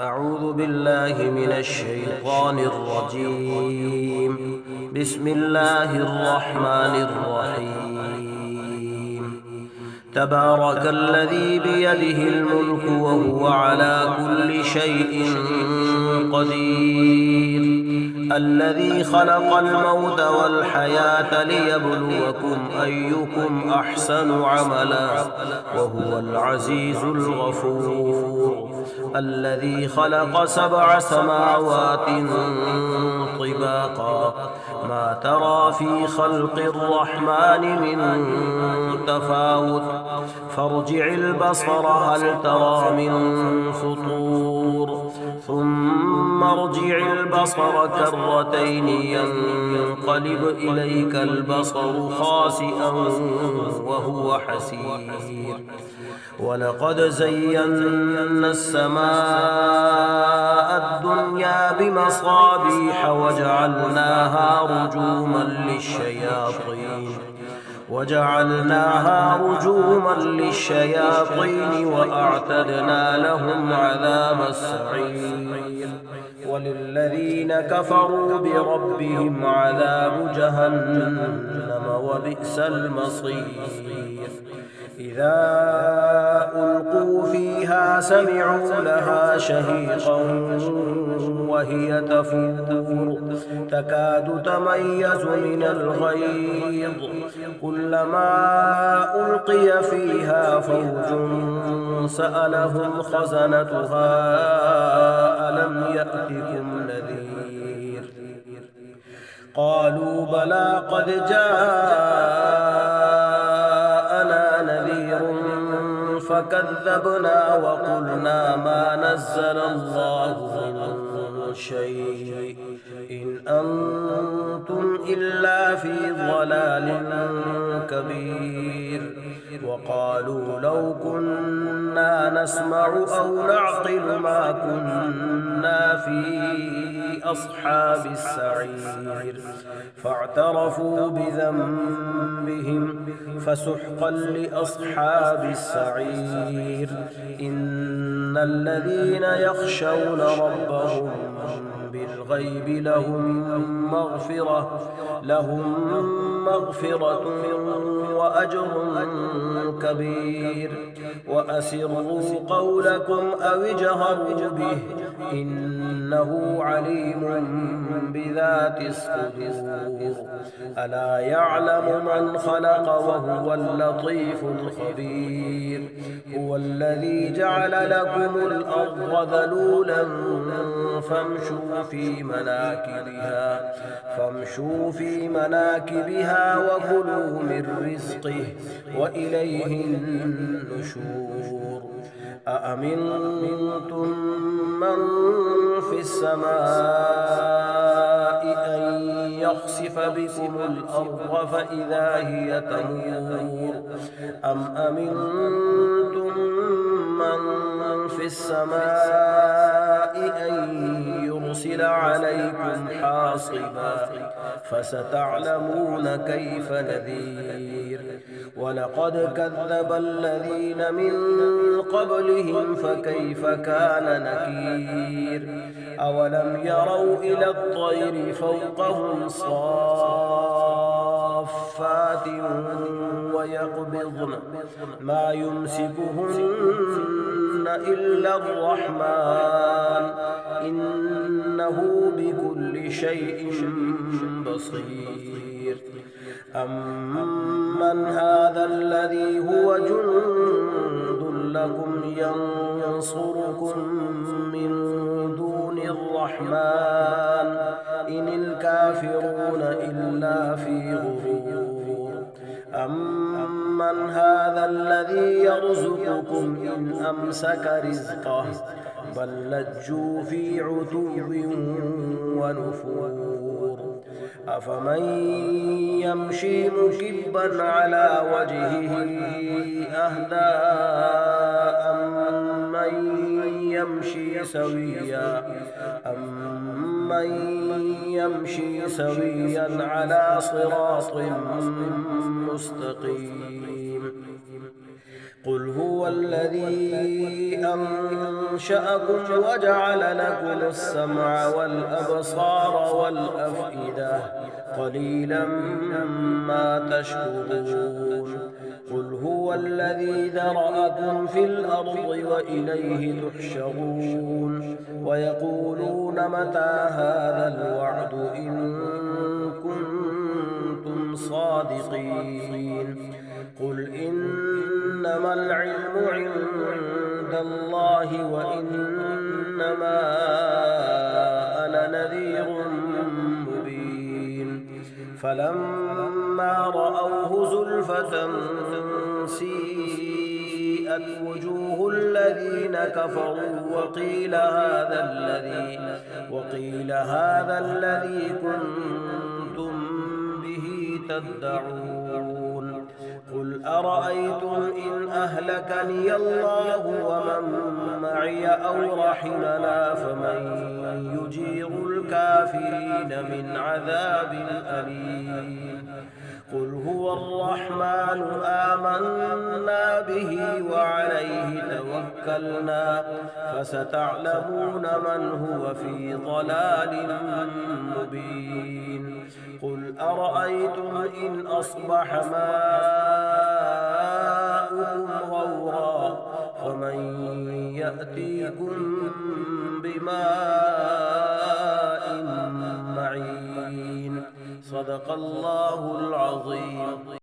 أعوذ بالله من الشيطان الرجيم. بسم الله الرحمن الرحيم. تبارك الذي بيده الملك وهو على كل شيء قدير، الذي خلق الموت والحياة ليبلوكم أيكم أحسن عملا وهو العزيز الغفور، الذي خلق 7 سماوات طباقا ما ترى في خلق الرحمن من تفاوت فارجع البصر هل ترى من فطور ثم ارجع البصر كرتين ينقلب إليك البصر خاسئا وهو حسير. ولقد زينا السماء الدنيا بمصابيح وجعلناها رجوما للشياطين وأعتدنا لهم عذاب السعير. وللذين كفروا بربهم عذاب جهنم وبئس المصير. إذا ألقوا فيها سمعوا لها شهيقا وهي تفور تكاد تميز من الغيظ، كلما ألقي فيها فوج سألهم خزنتها ألم يأتكم نذير؟ قالوا بلى قد جاءنا نذير فكذبنا وقلنا ما نزل الله من شيء إن أنتم إلا في ضلال كبير. وقالوا لو كنا نسمع أو نعقل ما كنا في أصحاب السعير. فاعترفوا بذنبهم فسحقا لأصحاب السعير. إن الذين يخشون ربهم بالغيب لهم مغفرة وأجر كبير. وأسروا قولكم أو اجهروا به إنه عليم بذات الصدور. ألا يعلم من خلق وهو اللطيف الخبير. هو الذي جعل لكم الأرض ذلولا فامشوا في مناكبها وكلوا من رزقه وإليه النشور. أأمنتم من في السماء أن يخسف بكم الأرض فإذا هي تمور أم أمنتم من في السماء أن يرسل عليكم حاصبا فستعلمون كيف نذير. ولقد كذب الذين من قبلهم فكيف كان نكير. أولم يروا إلى الطير فوقهم صافات ويقبضن ما يمسكهن إلا الرحمن إنه بكل شيء بصير. أمن هذا الذي هو جند لكم ينصركم من دون الرحمن إن الكافرون إلا في غرور. أمن هذا الذي يرزقكم إن أمسك رزقه بل لجوا في عتو ونفور. أفمن يمشي مكبا على وجهه أهدى أمن يمشي سويا على صراط مستقيم. قل هو الذي أنشأكم وجعل لكم السمع والأبصار والأفئدة قليلا ما تشكرون قل هو الذي ذرأكم في الأرض وإليه تحشرون ويقولون متى هذا الوعد إن كنتم صادقين قل إنما العلم عند الله وإنما أنا نذير مبين فلما رأوه زلفة سيئت وجوه الذين كفروا وقيل هذا الذي كنتم به تدعون قل أرأيتم إن أهلكني الله ومن معي أو رحمنا فمن يجير الكافرين من عذاب أليم قل هو الرحمن آمنا به وعليه توكلنا فستعلمون من هو في ضلال مبين قل أرأيتم إن أصبح ماؤكم غورا فمن يأتيكم بماء معين صدق الله العظيم.